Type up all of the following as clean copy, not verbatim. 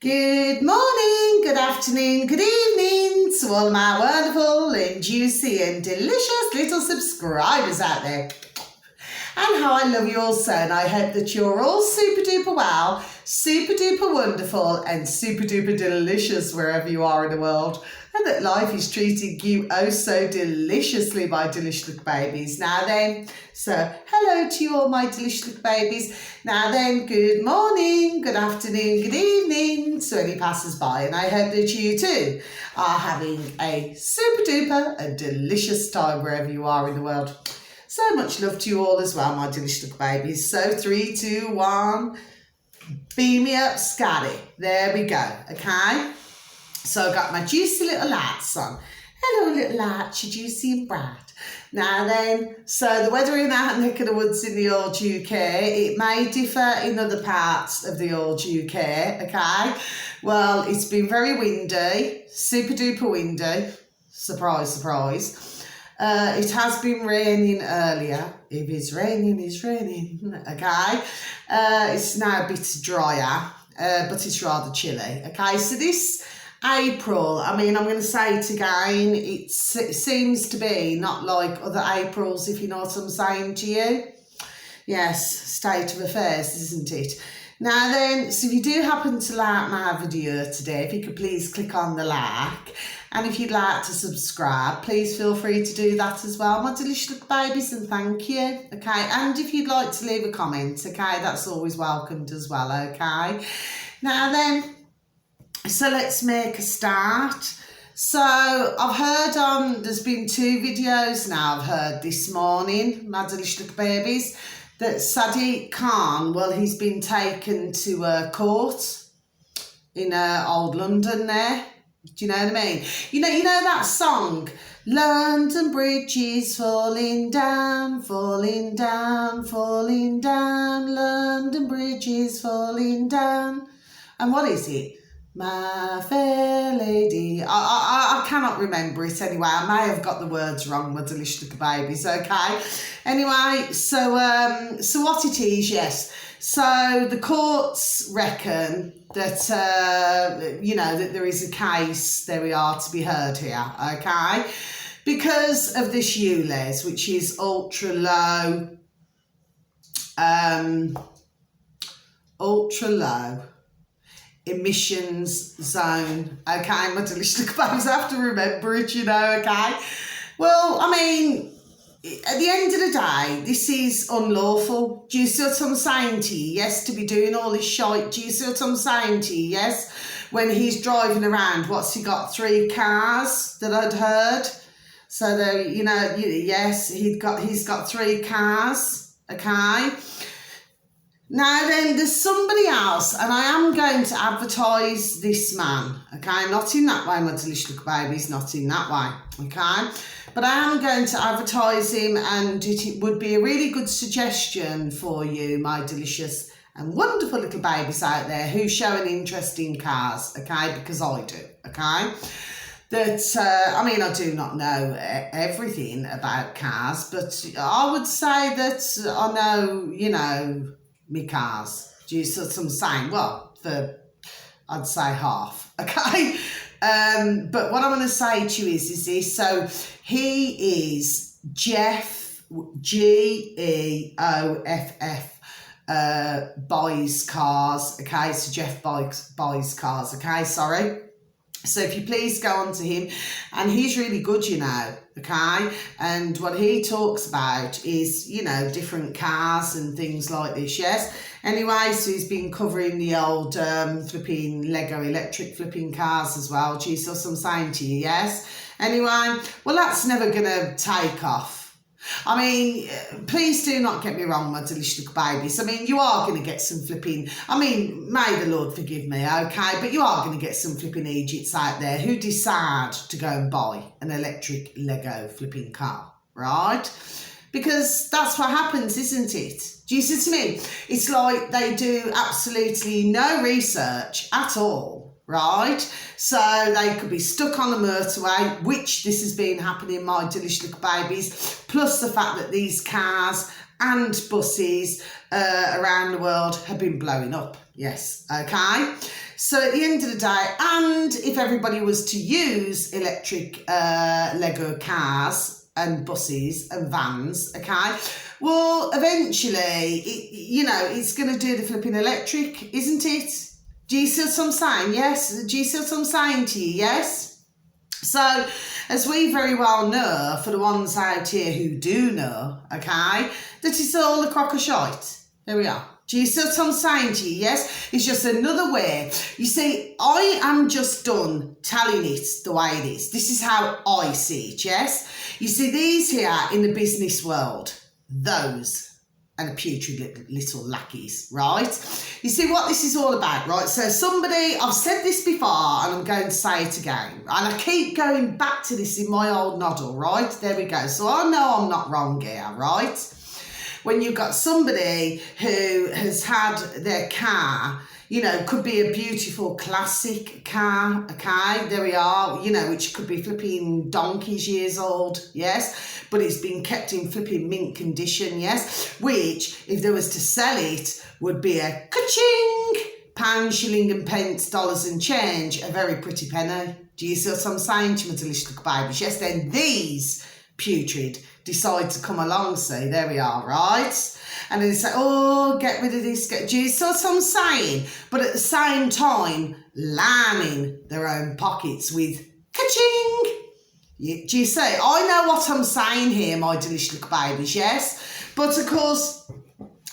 Good morning, good afternoon, good evening to all my wonderful and juicy and delicious little subscribers out there. And how I love you all so, and I hope that you're all super duper well, super duper wonderful and super duper delicious wherever you are in the world, and that life is treating you oh so deliciously, my delicious little babies. Now then, so hello to you all my delicious little babies. Now then, good morning, good afternoon, good evening to any passers-by, and I hope that you too are having a super duper and delicious time wherever you are in the world. So much love to you all as well, my delicious little babies. So 3, 2, 1, beam me up, Scotty. There we go, okay? So I got my juicy little lights on. Hello, little lights, you're juicy and bright. Now then, so the weather in our neck of the woods in the old UK, it may differ in other parts of the old UK, okay? Well, it's been very windy, super duper windy. Surprise, surprise. It has been raining earlier. If it's raining, it's raining, okay? It's now a bit drier, but it's rather chilly, okay? So this April, I mean, I'm going to say it again, it seems to be not like other Aprils, if you know what I'm saying to you. Yes, state of affairs, isn't it? Now then, so if you do happen to like my video today, if you could please click on the like, and if you'd like to subscribe, please feel free to do that as well, my delicious little babies, and thank you, okay? And if you'd like to leave a comment, okay, that's always welcomed as well, okay? Now then, so let's make a start. So I've heard there's been 2 videos now I've heard this morning, my delicious little babies, that Sadiq Khan, well, he's been taken to court in old London there. Do you know what I mean? You know that song, London Bridge is falling down, falling down, falling down, London Bridge is falling down. And what is it? My fair lady. I cannot remember it anyway. I may have got the words wrong, my delicious little babies, okay? Anyway, so what it is, yes. So the courts reckon that, that there is a case, there we are, to be heard here, okay? Because of this ULEZ, which is ultra low emissions zone, okay, my delicious little babes, I have to remember it, okay? Well, I mean, at the end of the day, this is unlawful. Do you see what I'm saying to you? Yes, to be doing all this shite. Do you see what I'm saying to you? Yes, when he's driving around, what's he got? 3 cars that I'd heard. So there, yes, he's got 3 cars, okay? Now then, there's somebody else, and I am going to advertise this man, okay? Not in that way, my delicious little babies, not in that way, okay? But I am going to advertise him, and it would be a really good suggestion for you, my delicious and wonderful little babies out there who show an interest in cars, okay? Because I do, okay? That, I mean, I do not know everything about cars, but I would say that I know, me cars. Do you see what I'm saying? Well, I'd say half, okay? But what I'm going to say to you is this. So he is Jeff, Geoff, buys cars, okay? So Jeff buys cars, okay? Sorry. So if you please go on to him, and he's really good, okay? And what he talks about is, different cars and things like this, yes? Anyway, so he's been covering the old flipping Lego electric flipping cars as well. Do you see what I'm saying to you, yes? Anyway, well, that's never going to take off. I mean, please do not get me wrong, my delicious little babies. I mean, you are going to get some flipping, may the Lord forgive me, okay? But you are going to get some flipping idiots out there who decide to go and buy an electric Lego flipping car, right? Because that's what happens, isn't it? Do you see what I mean? It's like they do absolutely no research at all, right? So they could be stuck on the motorway, which this has been happening, my delicious little babies, plus the fact that these cars and buses around the world have been blowing up. Yes, okay. So at the end of the day, and if everybody was to use electric Lego cars and buses and vans, okay, well, eventually, it's going to do the flipping electric, isn't it? Do you see what I'm saying? Yes? Do you see what I'm saying to you? Yes? So, as we very well know, for the ones out here who do know, okay, that it's all a crock of shite. There we are. Do you see what I'm saying to you? Yes? It's just another way. You see, I am just done telling it the way it is. This is how I see it, yes? You see, these here in the business world, those and the putrid little lackeys, right? You see what this is all about, right? So I've said this before and I'm going to say it again. And I keep going back to this in my old noddle, right? There we go. So I know I'm not wrong here, right? When you've got somebody who has had their car, could be a beautiful classic car, okay, there we are, which could be flipping donkey's years old, yes, but it's been kept in flipping mint condition, yes, which, if there was to sell it, would be a ka-ching, pound, shilling and pence, dollars and change, a very pretty penny. Do you see what I'm saying to my delicious little babies? Yes, then these putrid decide to come along, see, there we are, right? And then they say, oh, get rid of this, do you see what I'm saying? But at the same time, lining their own pockets with ka-ching. Do you see? I know what I'm saying here, my delicious little babies, yes? But of course,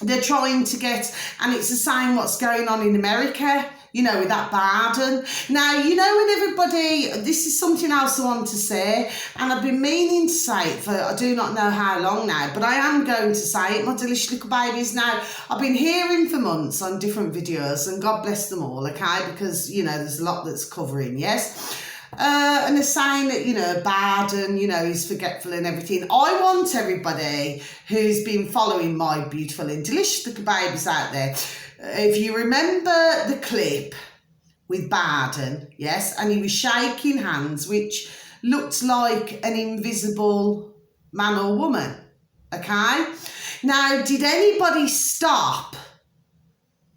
they're trying to get, and it's the same what's going on in America, with that burden. Now, when everybody, this is something else I want to say, and I've been meaning to say it for I do not know how long now, but I am going to say it, my delicious little babies. Now, I've been hearing for months on different videos, and God bless them all, okay, because, there's a lot that's covering, yes? And they're saying that, burden, is forgetful and everything. I want everybody who's been following my beautiful and delicious little babies out there, if you remember the clip with Barden, yes, and he was shaking hands, which looked like an invisible man or woman, okay? Now, did anybody stop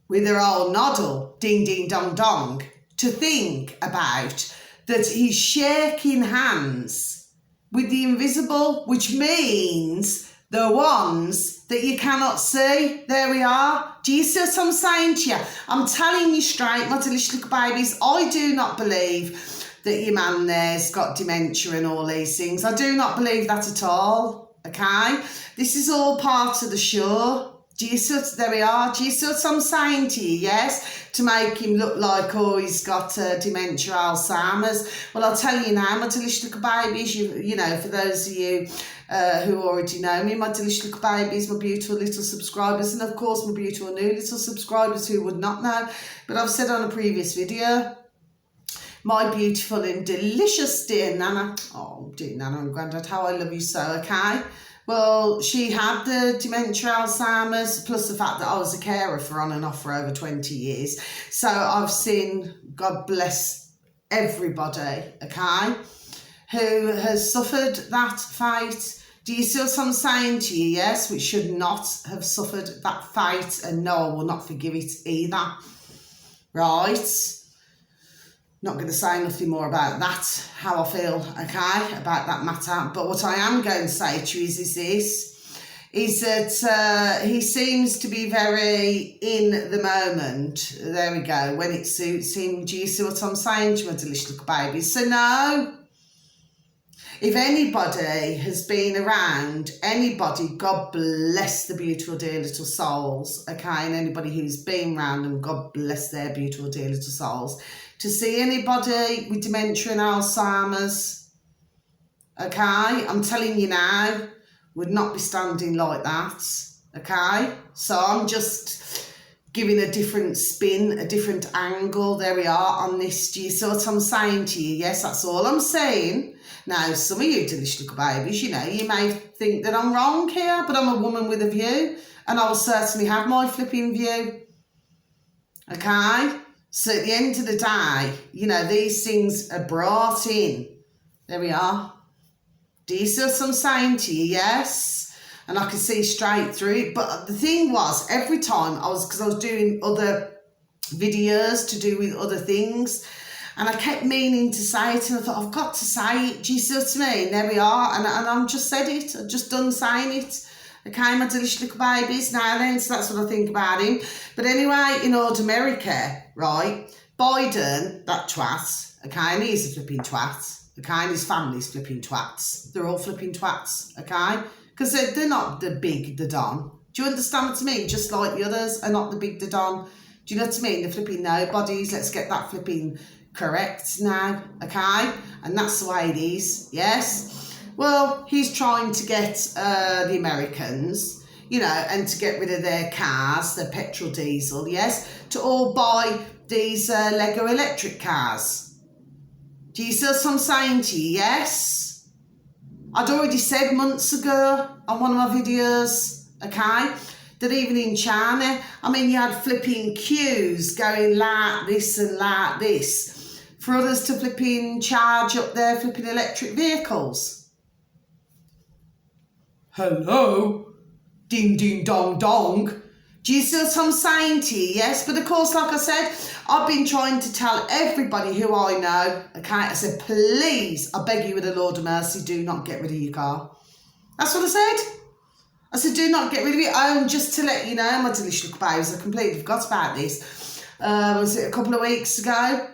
with their old noddle, ding, ding, dong, dong, to think about that he's shaking hands with the invisible, which means the ones that you cannot see? There we are. Do you see what I'm saying to you? I'm telling you straight, my delicious little babies, I do not believe that your man there's got dementia and all these things. I do not believe that at all, okay? This is all part of the show. Do you see what, there we are. Do you see what I'm saying to you, yes? To make him look like, oh, he's got dementia, Alzheimer's. Well, I'll tell you now, my delicious little babies, for those of you who already know me, my delicious little babies, my beautiful little subscribers, and of course my beautiful new little subscribers who would not know, but I've said on a previous video, my beautiful and delicious dear Nana, oh dear Nana and Grandad, how I love you so, okay? Well, she had the dementia, Alzheimer's, plus the fact that I was a carer for on and off for over 20 years. So I've seen, God bless everybody, okay, who has suffered that fate. Do you see what I'm saying to you? Yes, which should not have suffered that fate, and no, I will not forgive it either. Right? Not going to say nothing more about that, how I feel, okay, about that matter. But what I am going to say to you is that he seems to be very in the moment. There we go, when it suits him. Do you see what I'm saying to my delicious little babies? So no, if anybody has been around, anybody, God bless the beautiful dear little souls, okay, and anybody who's been around them, God bless their beautiful dear little souls, to see anybody with dementia and Alzheimer's, okay, I'm telling you now, would not be standing like that, okay? So I'm just giving a different spin, a different angle, there we are, on this. Do you see what I'm saying to you? Yes, that's all I'm saying. Now, some of you delicious little babies, you may think that I'm wrong here, but I'm a woman with a view, and I will certainly have my flipping view, okay? So at the end of the day, these things are brought in. There we are. Do you see what I'm saying to you? Yes. And I could see straight through it. But the thing was, every time because I was doing other videos to do with other things. And I kept meaning to say it, and I thought, I've got to say it. Do you see what I mean? There we are. And I've just said it. I've just done saying it. Okay, my delicious little babies. Now then, so that's what I think about him. But anyway, in old America, right, Biden, that twat, okay, and he's a flipping twat, okay, and his family's flipping twats. They're all flipping twats, okay? Because they're not the big, the Don. Do you understand what I mean? Just like the others are not the big, the Don. Do you know what I mean? The flipping nobodies. Let's get that flipping correct now, okay? And that's the way it is, yes? Well, he's trying to get the Americans, you know, and to get rid of their cars, their petrol diesel, yes, to all buy these Lego electric cars. Do you see what I'm saying to you? Yes? I'd already said months ago on one of my videos, okay, that even in China, I mean, you had flipping queues going like this and like this for others to flipping charge up their flipping electric vehicles. Hello? Ding, ding, dong, dong. Do you see what I'm saying to you? Yes, but of course, like I said, I've been trying to tell everybody who I know, okay, I said, please, I beg you with the Lord of mercy, do not get rid of your car. That's what I said. I said, do not get rid of it. Oh, and just to let you know, my delicious little babes, I completely forgot about this. Was it a couple of weeks ago?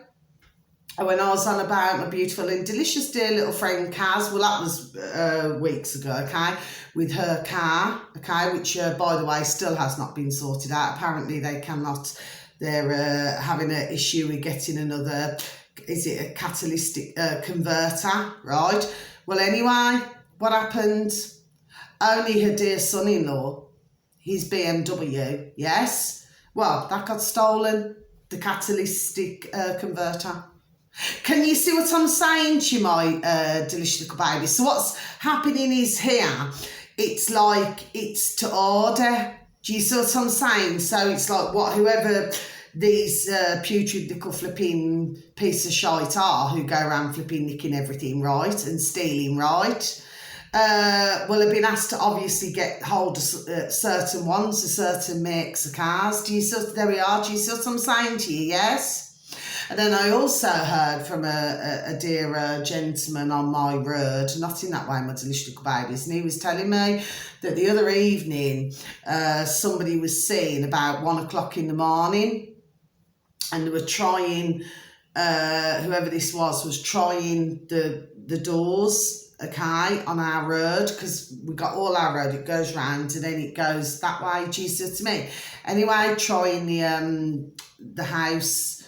When I was on about my beautiful and delicious dear little friend Kaz, well, that was weeks ago, okay, with her car, okay, which, by the way, still has not been sorted out. Apparently, they cannot, they're having an issue with getting another, is it a catalytic converter, right? Well, anyway, what happened? Only her dear son-in-law, his BMW, yes, well, that got stolen, the catalytic converter. Can you see what I'm saying to you, my delicious little baby? So what's happening is here, it's like it's to order. Do you see what I'm saying? So it's like whoever these putrid little flipping piece of shite are who go around flipping nicking everything, right, and stealing, right, will have been asked to obviously get hold of certain ones, of certain makes of cars. Do you see? There we are. Do you see what I'm saying to you? Yes. And then I also heard from a dear gentleman on my road, not in that way, my delicious little babies, and he was telling me that the other evening somebody was seen about 1 o'clock in the morning, and they were trying, whoever this was trying the doors, okay, on our road, because we got all our road, it goes round and then it goes that way, do you see what I mean? Anyway, trying the house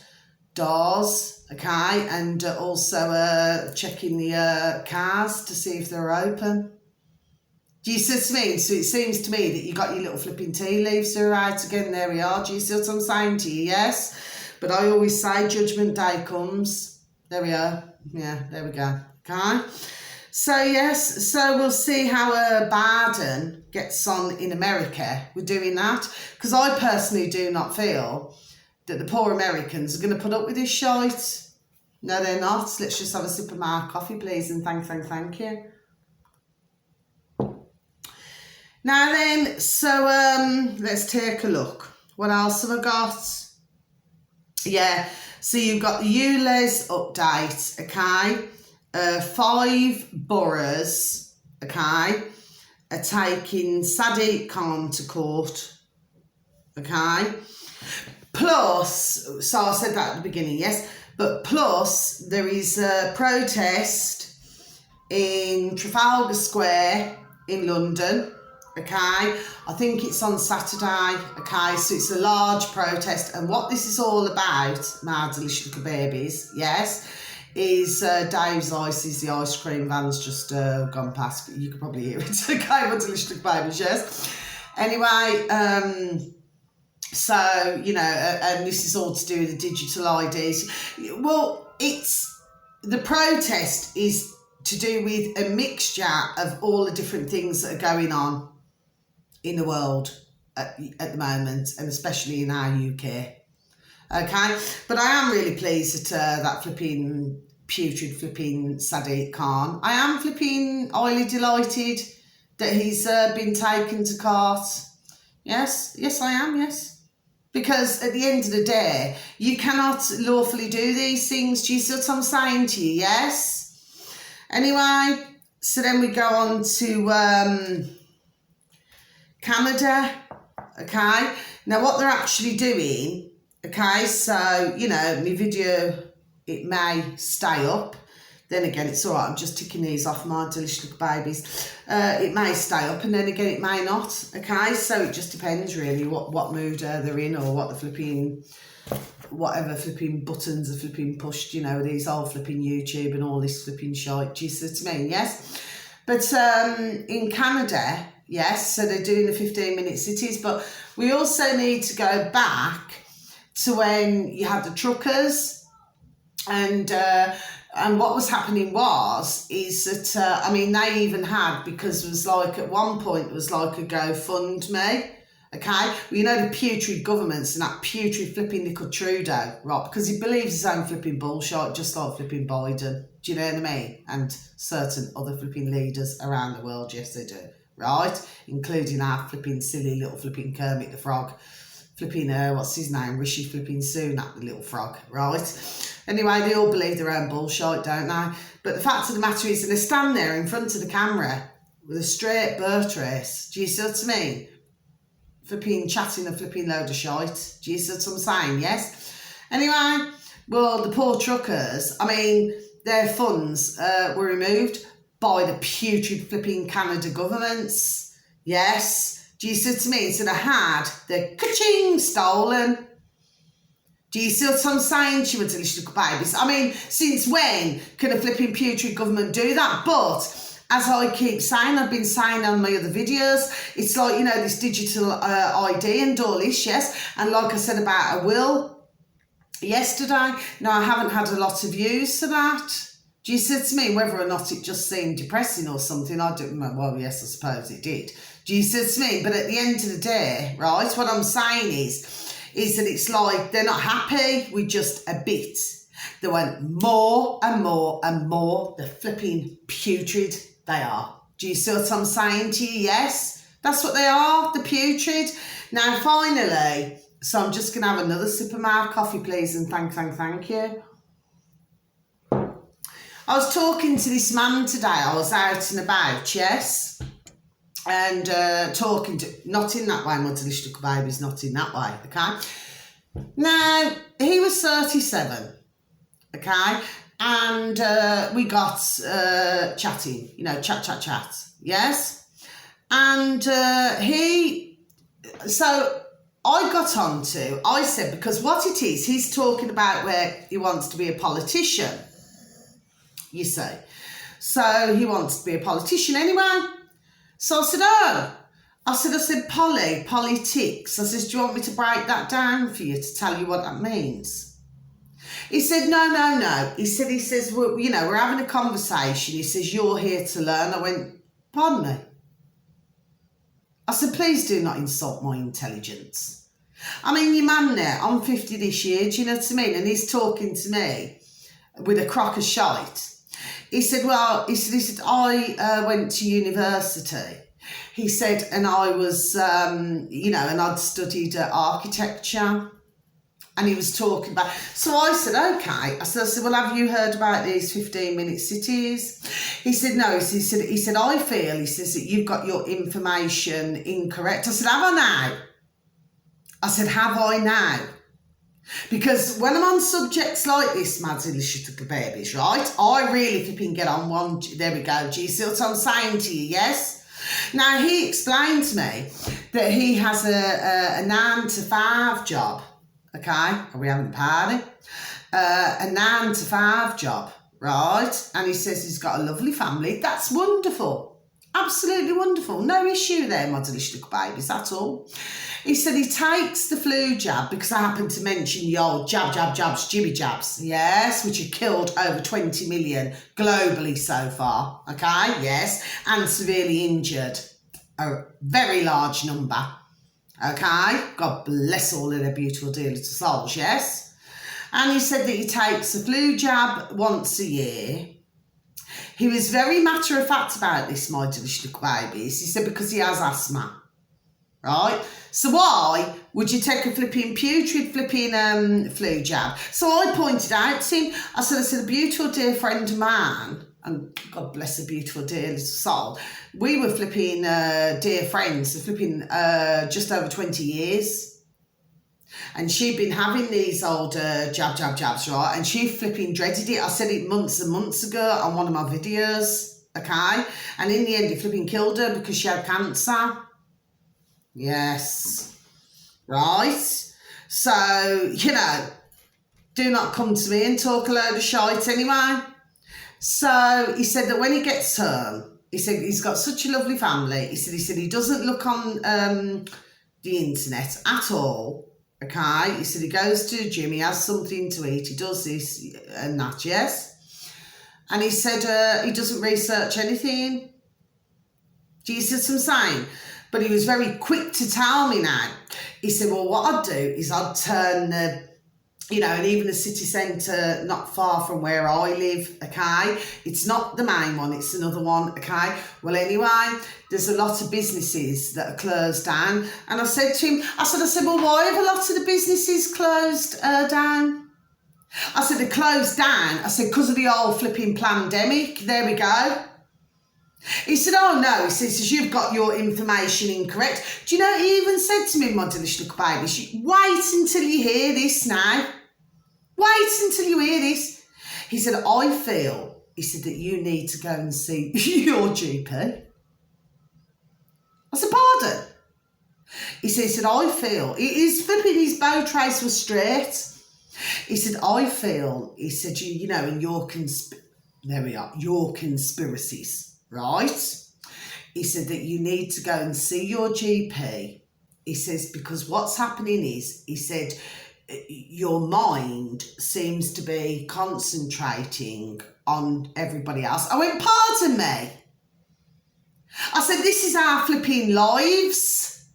doors, okay, and also checking the cars to see if they're open. Do you see what I mean? So it seems to me that you got your little flipping tea leaves are out again. There we are. Do you see what I'm saying to you? Yes. But I always say Judgment Day comes. There we are. Yeah, there we go. Okay. So yes, so we'll see how Biden gets on in America with doing that. Because I personally do not feel that the poor Americans are going to put up with this shite. No, they're not. Let's just have a sip of my coffee, please, and thank you. Now then, so let's take a look. What else have I got? Yeah, so you've got the ULEZ update, okay? 5 boroughs, okay, are taking Sadiq Khan to court, okay? Plus, so I said that at the beginning, yes, but plus there is a protest in Trafalgar Square in London, okay? I think it's on Saturday, okay? So it's a large protest, and what this is all about, my delicious little babies, yes, is Dave's Ices, the ice cream van's just gone past, but you can probably hear it, okay, my delicious little babies, yes? Anyway, so, you know, and this is all to do with the digital IDs. Well, the protest is to do with a mixture of all the different things that are going on in the world at the moment, and especially in our UK. Okay, but I am really pleased at that flipping putrid flipping Sadiq Khan. I am flipping highly delighted that he's been taken to court. Yes, I am, yes. Because at the end of the day, you cannot lawfully do these things. Do you see what I'm saying to you? Yes? Anyway, so then we go on to Canada, okay? Now, what they're actually doing, okay, so, you know, my video, it may stay up. Then again, it's all right. I'm just ticking these off my delicious little babies. It may stay up, and then again, it may not. Okay, so it just depends really what mood they're in, or what the flipping, whatever flipping buttons are flipping pushed. You know, these old flipping YouTube and all this flipping shite. Do you see what I mean? Yes. But in Canada, yes, so they're doing the 15-minute cities, but we also need to go back to when you had the truckers. And what was happening is that, I mean, they even had, because it was like, at one point, it was like a GoFundMe, okay? Well, you know, the putrid governments and that putrid flipping little Trudeau, right? Because he believes his own flipping bullshit, just like flipping Biden. Do you know what I mean? And certain other flipping leaders around the world, yes, they do, right? Including our flipping silly little flipping Kermit the Frog. Flipping, what's his name? Rishi flipping Sunak, the little frog, right? Anyway, they all believe their own bullshit, don't they? But the fact of the matter is, they stand there in front of the camera with a straight birth race. Do you see what I mean? Flipping, chatting a flipping load of shite. Do you see what I'm saying? Yes? Anyway, well, the poor truckers, I mean, their funds were removed by the putrid flipping Canada governments. Yes? Do you see what I mean? So they had the ka-ching stolen. Do you see what I'm saying to you, delicious little babies? I mean, since when can a flipping putrid government do that? But, as I keep saying, I've been saying on my other videos, it's like, you know, this digital ID and all this, yes? And like I said about a will yesterday, no, I haven't had a lot of views for that. Do you see what I mean? Whether or not it just seemed depressing or something, I don't know. Well, yes, I suppose it did. Do you see what I mean? But at the end of the day, right, what I'm saying is that it's like they're not happy with just a bit. They want more and more and more. The flipping putrid they are. Do you see what I'm saying to you? Yes, that's what they are, the putrid. Now, finally, so I'm just going to have another sip of my coffee, please, and thank you. I was talking to this man today. I was out and about, yes, and talking to, not in that way, my delicious little baby's not in that way, okay? Now, he was 37, okay, and we got chatting, you know, chat, yes, and so I got on to, I said, because what it is, he's talking about where he wants to be a politician, you see. So he wants to be a politician anyway. So I said, I said, politics. I said, do you want me to break that down for you to tell you what that means? He said, no. He says, well, you know, we're having a conversation. He says, you're here to learn. I went, pardon me? I said, please do not insult my intelligence. I mean, your man there, I'm 50 this year, do you know what I mean? And he's talking to me with a crock of shite. He said, well, he said, I went to university. He said, and I was, you know, and I'd studied architecture. And he was talking about, so I said, okay. I said, well, have you heard about these 15-minute cities? He said, no. He said, I feel, he says, that you've got your information incorrect. I said, have I now? I said, have I now? Because when I'm on subjects like this, my delicious little babies, right, I really flipping get on one. There we go. Do you see what I'm saying to you? Yes? Now, he explained to me that he has a 9 to 5 job. Okay? Are we having a party? A 9 to 5 job, right? And he says he's got a lovely family. That's wonderful. Absolutely wonderful. No issue there, my delicious little babies, that's all. He said he takes the flu jab because I happened to mention the old jabs, jibby jabs, yes, which have killed over 20 million globally so far, okay, yes, and severely injured a very large number, okay, God bless all of their beautiful dear little souls, yes. And he said that he takes the flu jab once a year. He was very matter of fact about this, my delicious little babies. He said because he has asthma. right? So why would you take a flipping putrid flipping flu jab? So I pointed out to him, I said, a beautiful dear friend of mine, and God bless her beautiful dear little soul, we were flipping dear friends for flipping just over 20 years. And she'd been having these old jabs, right? And she flipping dreaded it. I said it months and months ago on one of my videos, okay? And in the end, it flipping killed her because she had cancer. Yes. Right? So, you know, do not come to me and talk a load of shite anyway. So he said that when he gets home, he said he's got such a lovely family. He said he doesn't look on the internet at all. Okay, he said he goes to the gym, he has something to eat, he does this and that, yes. And he said he doesn't research anything. Do you see what I'm saying? But he was very quick to tell me now. He said, well, what I'd do is I'd turn you know, and even the city centre not far from where I live, okay? It's not the main one, it's another one, okay? Well, anyway, there's a lot of businesses that are closed down. And I said to him, I said, well, why have a lot of the businesses closed down? I said, they're closed down. I said, because of the old flipping pandemic. There we go. He said, oh no, he says, you've got your information incorrect. Do you know, he even said to me, my delicious little baby, wait until you hear this now. Wait until you hear this. He said, I feel, he said, that you need to go and see your GP. I said, pardon? He said, I feel, he's flipping his bow trace was straight. He said, I feel, he said, you know, in your there we are, your conspiracies, right? He said that you need to go and see your GP. He says, because what's happening is, he said, your mind seems to be concentrating on everybody else. I went, pardon me? I said, this is our flipping lives.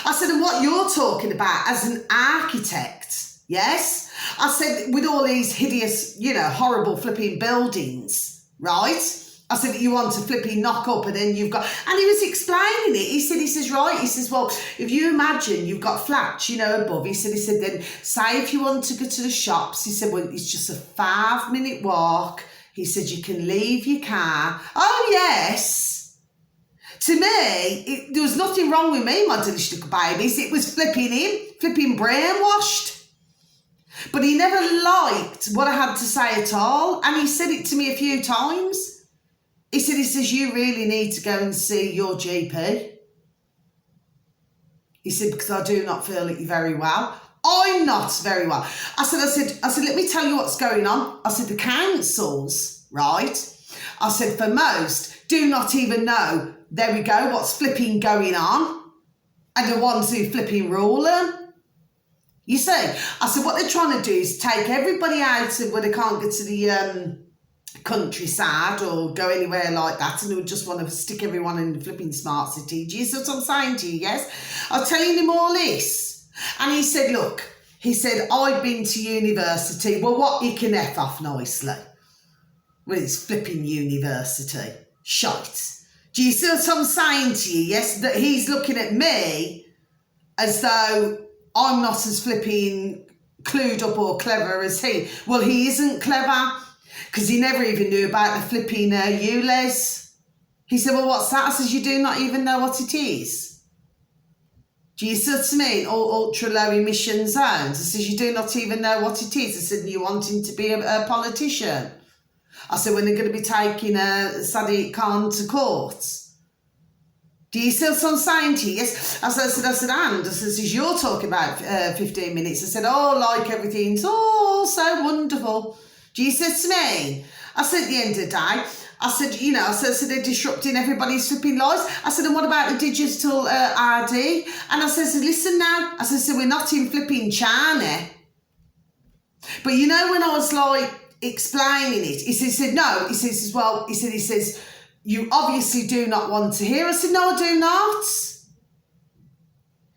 I said, and what you're talking about as an architect, yes? I said, with all these hideous, you know, horrible flipping buildings, right? I said, you want to flipping knock up and then you've got... And he was explaining it. He says, right. He says, well, if you imagine you've got flats, you know, above. He said, then say if you want to go to the shops, he said, well, it's just a 5-minute walk. He said, you can leave your car. Oh, yes. To me, there was nothing wrong with me, my delicious little babies. It was flipping him, flipping brainwashed. But he never liked what I had to say at all. And he said it to me a few times. He says, you really need to go and see your GP. He said, because I do not feel that you're very well. I'm not very well. I said, let me tell you what's going on. I said, the councils, right? I said, for most, do not even know, there we go, what's flipping going on. And the ones who flipping rule them. You see, I said, what they're trying to do is take everybody out of where they can't get to the countryside or go anywhere like that, and they would just want to stick everyone in the flipping smart city. Do you see what I'm saying to you? Yes? I was telling him all this. And he said, look, he said, I've been to university. Well, what, you can F off nicely. Well, it's flipping university. Shite. Do you see what I'm saying to you? Yes? That he's looking at me as though I'm not as flipping clued up or clever as he. Well, he isn't clever. Because he never even knew about the flipping ULEZ. He said, well, what's that? I says, you do not even know what it is. Do you see what I mean? Ultra low emission zones. I says, you do not even know what it is. I said, you wanting to be a politician. I said, when they're going to be taking Sadiq Khan to court. Do you see what I'm saying to you? Yes. I said, and I says, you're talking about 15 minutes. I said, oh, like everything's so wonderful. Do you see what I mean? I said, at the end of the day, I said, you know, I said they're disrupting everybody's flipping lives. I said, and what about the digital ID? And I said, listen now. I said, so we're not in flipping China. But you know, when I was like explaining it, he said, no. He says, well, he says, you obviously do not want to hear. I said, no, I do not.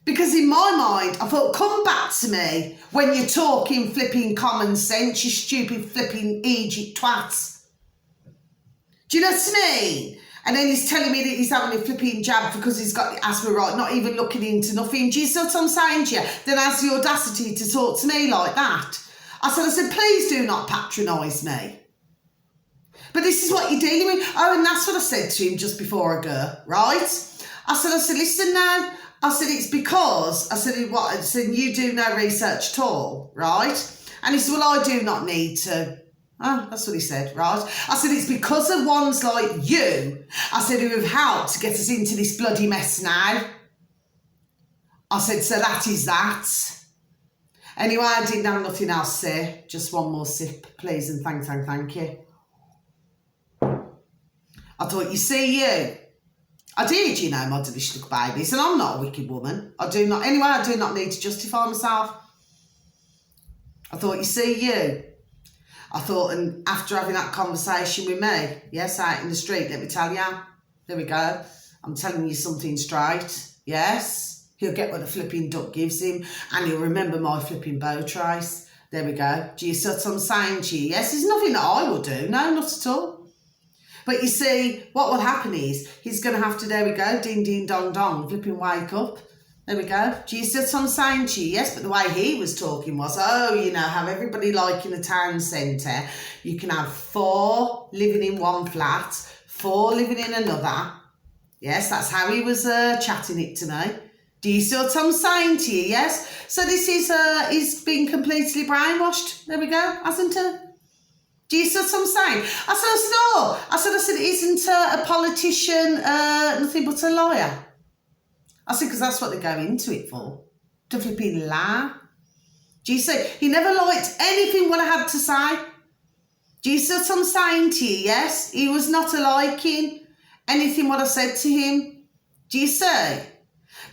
Because in my mind, I thought, come back to me when you're talking flipping common sense, you stupid flipping Egypt twats. Do you know what I mean? And then he's telling me that he's having a flipping jab because he's got the asthma, right, not even looking into nothing. Do you see what I'm saying to you? Then has the audacity to talk to me like that. I said, please do not patronise me. But this is what you're dealing with. Oh, and that's what I said to him just before I go, right? I said, listen now. I said, it's because, I said, you do no research at all, right? And he said, well, I do not need to. Oh, that's what he said, right? I said, it's because of ones like you, I said, who have helped to get us into this bloody mess now. I said, so that is that. Anyway, I didn't have nothing else to say. Just one more sip, please, and thank you. I thought, you see you. I did, you know, my delicious little babies, and I'm not a wicked woman. I do not need to justify myself. I thought, you see you. I thought, and after having that conversation with me, yes, out in the street, let me tell you, there we go. I'm telling you something straight, yes. He'll get what the flipping duck gives him, and he'll remember my flipping bow trace. There we go. Do you see what I'm saying to you? Yes, there's nothing that I will do. No, not at all. But you see, what will happen is, he's going to have to, there we go, ding, ding, dong, dong, flipping wake up. There we go. Do you see what I'm saying to you? Yes, but the way he was talking was, oh, you know, have everybody like in a town centre. You can have 4 living in one flat, 4 living in another. Yes, that's how he was chatting it to me. Do you see what I'm saying to you? Yes. So this is, he's been completely brainwashed. There we go, hasn't he? Do you see what I'm saying? I said, isn't a politician nothing but a liar? I said, because that's what they go into it for, to flipping lie. Do you see? He never liked anything what I had to say. Do you see what I'm saying to you? Yes, he was not liking anything what I said to him. Do you see?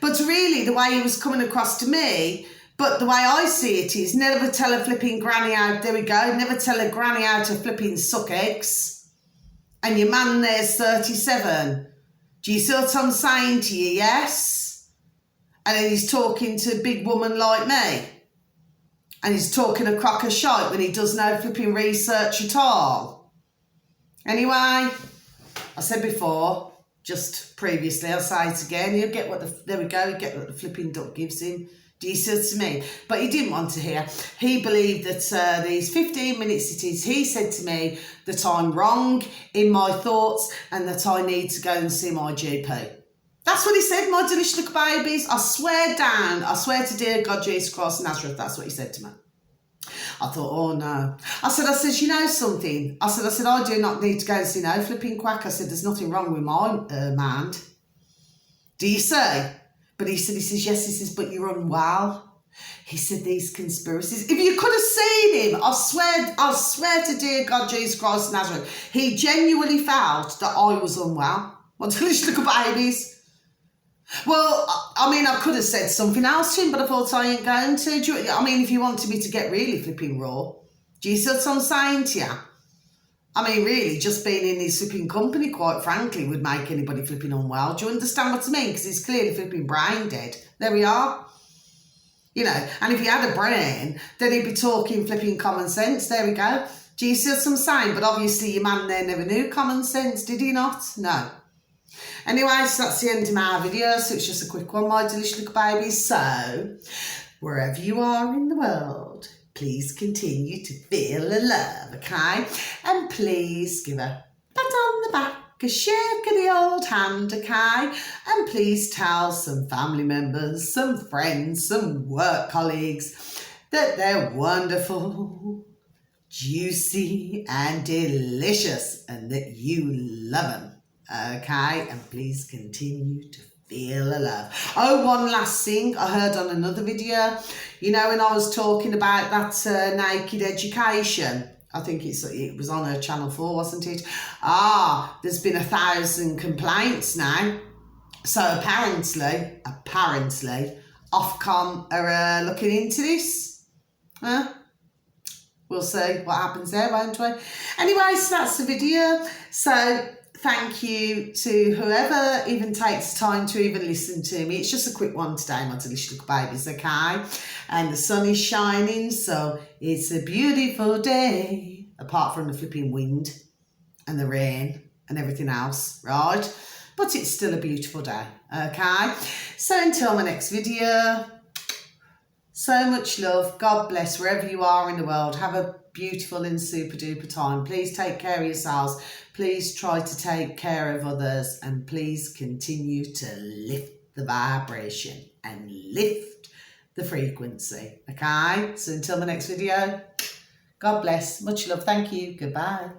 But really, the way he was coming across to me, but the way I see it is, never tell a flipping granny how, there we go, never tell a granny how to flipping suck eggs. And your man there's 37. Do you see what I'm saying to you? Yes? And then he's talking to a big woman like me. And he's talking a crock of shite when he does no flipping research at all. Anyway, I said before, just previously, I'll say it again, he'll get what the, there we go, he'll get what the flipping duck gives him. Do you see what I mean? But he didn't want to hear. He believed that these 15 minutes it is, he said to me that I'm wrong in my thoughts and that I need to go and see my GP. That's what he said, my delicious little babies. I swear down, I swear to dear God, Jesus Christ, Nazareth, that's what he said to me. I thought, oh no. I said, you know something? I said, I do not need to go and see no flipping quack. I said, there's nothing wrong with my mind. Do you see? But he says, yes, he says, but you're unwell. He said, these conspiracies. If you could have seen him, I swear to dear God, Jesus Christ, Nazareth, he genuinely felt that I was unwell. My delicious little babies. Well, I mean, I could have said something else to him, but I thought I ain't going to. I mean, if you wanted me to get really flipping raw, do you see what I'm saying to you? I mean, really, just being in his flipping company, quite frankly, would make anybody flipping unwell. Do you understand what I mean? Because he's clearly flipping brain dead. There we are. You know, and if he had a brain, then he'd be talking flipping common sense. There we go. Do you see what I'm saying? But obviously your man there never knew common sense, did he not? No. Anyway, so that's the end of my video. So it's just a quick one, my delicious little babies. So, wherever you are in the world, please continue to feel the love, okay? And please give a pat on the back, a shake of the old hand, okay? And please tell some family members, some friends, some work colleagues that they're wonderful, juicy and delicious and that you love them, okay? And please continue to feel the love. Oh, one last thing I heard on another video, you know, when I was talking about that naked education, I think it was on Channel 4, wasn't it? There's been 1,000 complaints now. So apparently, Ofcom are looking into this. We'll see what happens there, won't we? Anyway, so that's the video. So thank you to whoever even takes time to even listen to me. It's just a quick one today, my delicious little babies, okay? And the sun is shining, so it's a beautiful day, apart from the flipping wind and the rain. and everything else, right? But it's still a beautiful day, okay? So until my next video, so much love. God bless wherever you are in the world. Have a beautiful and super duper time. Please take care of yourselves. Please try to take care of others, and please continue to lift the vibration and lift the frequency, okay? So until my next video, God bless. Much love. Thank you. Goodbye.